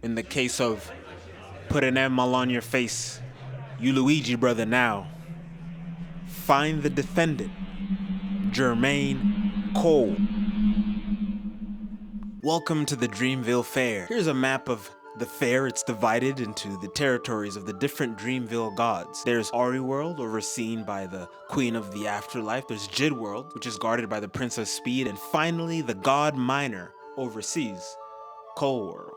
In the case of put an M all on your face, you Luigi brother now. Find the defendant, Jermaine Cole. Welcome to the Dreamville Fair. Here's a map of the fair. It's divided into the territories of the different Dreamville gods. There's Ori World, overseen by the Queen of the Afterlife. There's Jid World, which is guarded by the Princess Speed. And finally, the God Minor oversees Cole World.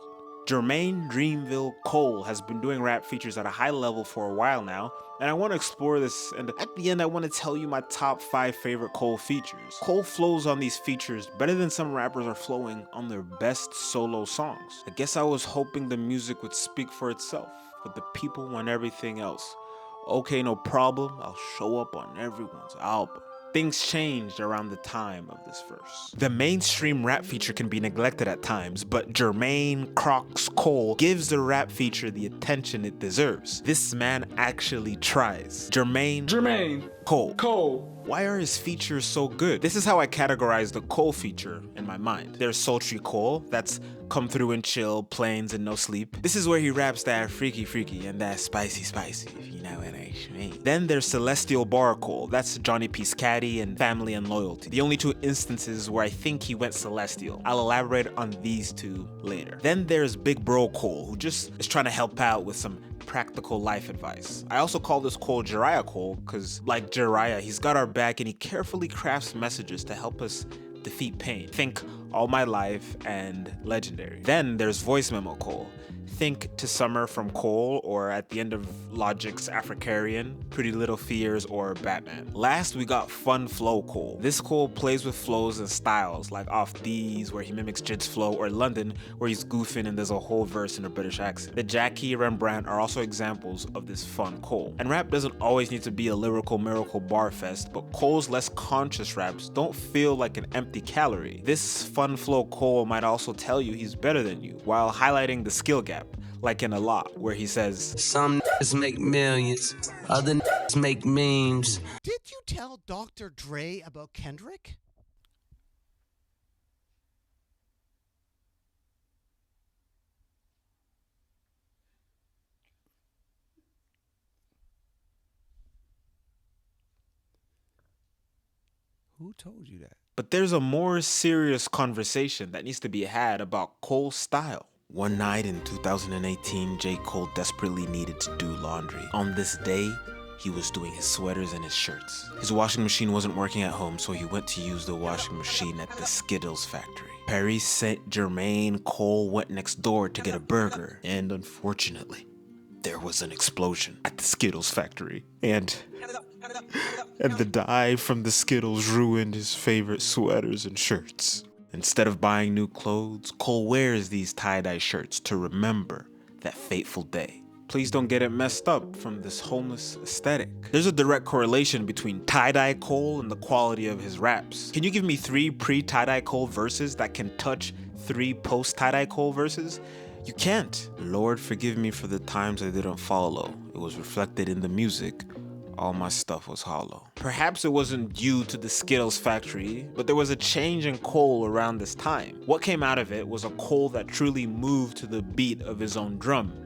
Jermaine Dreamville Cole has been doing rap features at a high level for a while now, and I want to explore this, and at the end I want to tell you my top 5 favorite Cole features. Cole flows on these features better than some rappers are flowing on their best solo songs. I guess I was hoping the music would speak for itself, but the people want everything else. Okay, no problem, I'll show up on everyone's album. Things changed around the time of this verse. The mainstream rap feature can be neglected at times, but Jermaine Crocs Cole gives the rap feature the attention it deserves. This man actually tries. Jermaine Cole. Why are his features so good? This is how I categorize the Cole feature in my mind. There's Sultry Cole, that's come through and chill, planes and no sleep. This is where he raps that freaky and that spicy, if you know what I mean. Then there's Celestial Bar Cole, that's Johnny P's Caddy and Family and Loyalty. The only two instances where I think he went celestial. I'll elaborate on these two later. Then there's Big Bro Cole, who just is trying to help out with some practical life advice. I also call this Cole Jiraiya Cole, because like Jiraiya, he's got our back and he carefully crafts messages to help us defeat pain. Think All My Life and Legendary. Then there's Voice Memo Cole. Think To Summer from Cole, or at the end of Logic's Africarian, Pretty Little Fears, or Batman. Last, we got Fun Flow Cole. This Cole plays with flows and styles, like Off These, where he mimics Jid's flow, or London, where he's goofing and there's a whole verse in a British accent. The Jackie, Rembrandt are also examples of this fun Cole. And rap doesn't always need to be a lyrical miracle bar fest, but Cole's less conscious raps don't feel like an empty calorie. This Fun Flow Cole might also tell you he's better than you, while highlighting the skill gap, like in A Lot, where he says, "Some niggas make millions, other niggas make memes." Did you tell Dr. Dre about Kendrick? Who told you that? But there's a more serious conversation that needs to be had about Cole's style. One night in 2018, J. Cole desperately needed to do laundry. On this day, he was doing his sweaters and his shirts. His washing machine wasn't working at home, so he went to use the washing machine at the Skittles factory. Perry sent Jermaine. Cole went next door to get a burger, and unfortunately, there was an explosion at the Skittles factory. And the dye from the Skittles ruined his favorite sweaters and shirts. Instead of buying new clothes, Cole wears these tie-dye shirts to remember that fateful day. Please don't get it messed up from this homeless aesthetic. There's a direct correlation between tie-dye Cole and the quality of his raps. Can you give me 3 pre-tie-dye Cole verses that can touch 3 post-tie-dye Cole verses? You can't. Lord forgive me for the times I didn't follow. It was reflected in the music. All my stuff was hollow. Perhaps it wasn't due to the Skittles factory, but there was a change in Cole around this time. What came out of it was a Cole that truly moved to the beat of his own drum.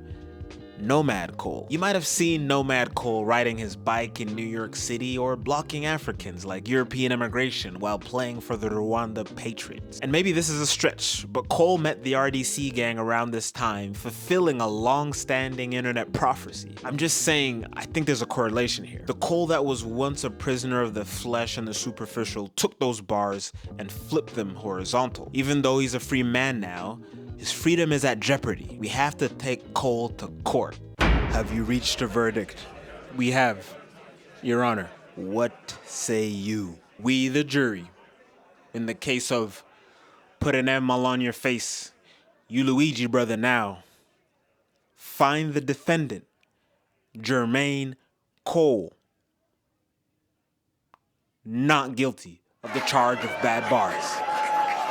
Nomad Cole. You might have seen Nomad Cole riding his bike in New York City or blocking Africans like European immigration while playing for the Rwanda Patriots. And maybe this is a stretch, but Cole met the RDC gang around this time, fulfilling a long-standing internet prophecy. I'm just saying, I think there's a correlation here. The Cole that was once a prisoner of the flesh and the superficial took those bars and flipped them horizontal. Even though he's a free man now, his freedom is at jeopardy. We have to take Cole to court. Have you reached a verdict? We have, Your Honor. What say you? We, the jury, in the case of put an M all on your face, you Luigi brother now, find the defendant, Jermaine Cole, not guilty of the charge of bad bars.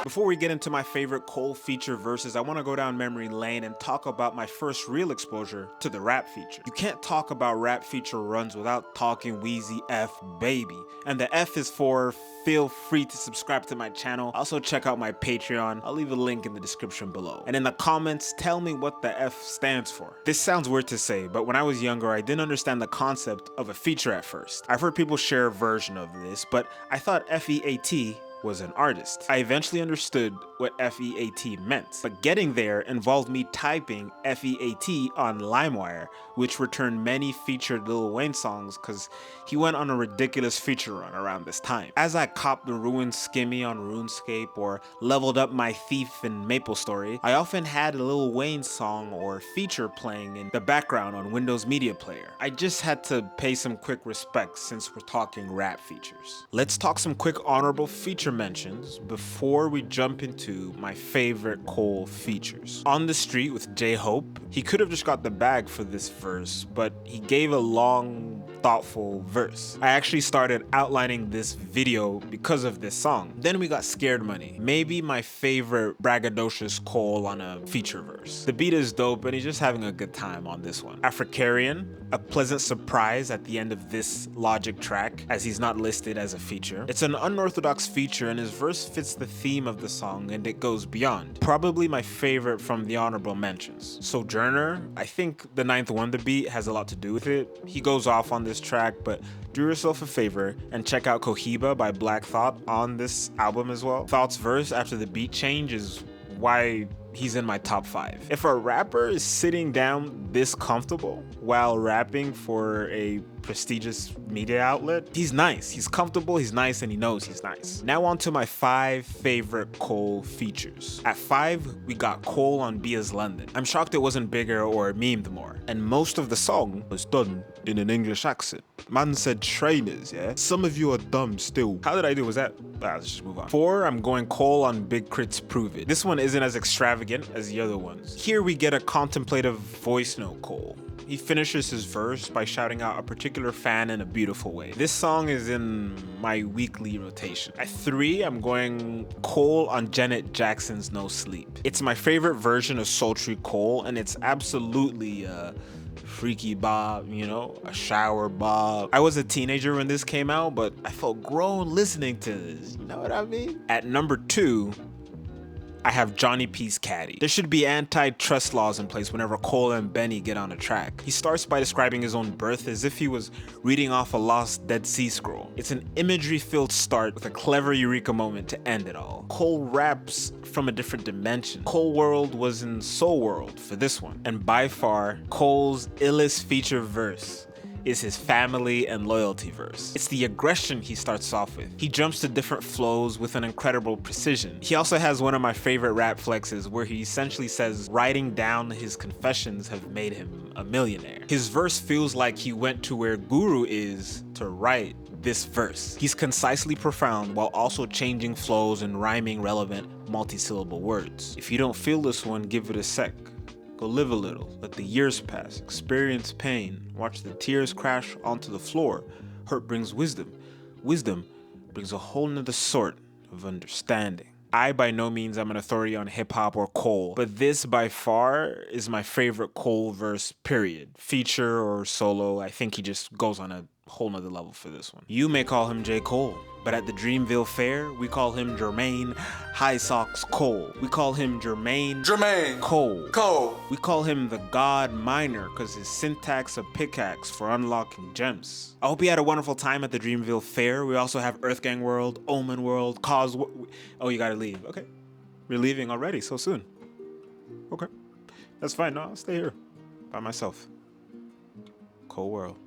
Before we get into my favorite Cole feature verses, I want to go down memory lane and talk about my first real exposure to the rap feature. You can't talk about rap feature runs without talking Wheezy F baby. And the F is for feel free to subscribe to my channel. Also check out my Patreon. I'll leave a link in the description below. And in the comments, tell me what the F stands for. This sounds weird to say, but when I was younger, I didn't understand the concept of a feature at first. I've heard people share a version of this, but I thought FEAT was an artist. I eventually understood what FEAT meant, but getting there involved me typing FEAT on LimeWire, which returned many featured Lil Wayne songs because he went on a ridiculous feature run around this time. As I copped the Ruined Skimmy on RuneScape or leveled up my Thief in MapleStory, I often had a Lil Wayne song or feature playing in the background on Windows Media Player. I just had to pay some quick respect since we're talking rap features. Let's talk some quick honorable feature mentions before we jump into my favorite Cole features. On the Street with J-Hope, he could have just got the bag for this verse, but he gave a long, thoughtful verse. I actually started outlining this video because of this song. Then we got Scared Money, maybe my favorite braggadocious Cole on a feature verse. The beat is dope and he's just having a good time on this one. Africarian, a pleasant surprise at the end of this Logic track as he's not listed as a feature. It's an unorthodox feature and his verse fits the theme of the song and it goes beyond. Probably my favorite from the honorable mentions. Sojourner, I think the Ninth Wonder beat has a lot to do with it. He goes off on this track, but do yourself a favor and check out Cohiba by Black Thought on this album as well. Thought's verse after the beat change is why he's in my top 5. If a rapper is sitting down this comfortable while rapping for a prestigious media outlet, he's nice, he's comfortable, he's nice, and he knows he's nice. Now on to my 5 favorite Cole features. At 5, we got Cole on Bia's London. I'm shocked it wasn't bigger or memed more. And most of the song was done in an English accent. Man said trainers, yeah? Some of you are dumb still. How did I do? Was that? Let's just move on. 4, I'm going Cole on Big Crit's Prove It. This one isn't as extravagant as the other ones. Here we get a contemplative voice note Cole. He finishes his verse by shouting out a particular fan in a beautiful way. This song is in my weekly rotation. At 3, I'm going Cole on Janet Jackson's No Sleep. It's my favorite version of sultry Cole, and it's absolutely freaky bop, you know, a shower bop. I was a teenager when this came out, but I felt grown listening to this, you know what I mean? At number 2, I have Johnny P's Caddy. There should be antitrust laws in place whenever Cole and Benny get on a track. He starts by describing his own birth as if he was reading off a lost Dead Sea Scroll. It's an imagery-filled start with a clever eureka moment to end it all. Cole raps from a different dimension. Cole World was in Soul World for this one. And by far, Cole's illest feature verse is his family and loyalty verse. It's the aggression he starts off with. He jumps to different flows with an incredible precision. He also has one of my favorite rap flexes where he essentially says writing down his confessions have made him a millionaire. His verse feels like he went to where Guru is to write this verse. He's concisely profound while also changing flows and rhyming relevant multi-syllable words. If you don't feel this one, give it a sec. Go live a little, let the years pass, experience pain, watch the tears crash onto the floor. Hurt brings wisdom. Wisdom brings a whole nother sort of understanding. I by no means am an authority on hip hop or Cole, but this by far is my favorite Cole verse, period. Feature or solo, I think he just goes on a whole nother level for this one. You may call him J. Cole, but at the Dreamville Fair, we call him Jermaine High Socks Cole. We call him Jermaine Cole. We call him the God Miner because his syntax a pickaxe for unlocking gems. I hope you had a wonderful time at the Dreamville Fair. We also have Earthgang World, Omen World, Oh, you gotta leave. Okay. You're leaving already so soon. Okay. That's fine. No, I'll stay here by myself. Cole World.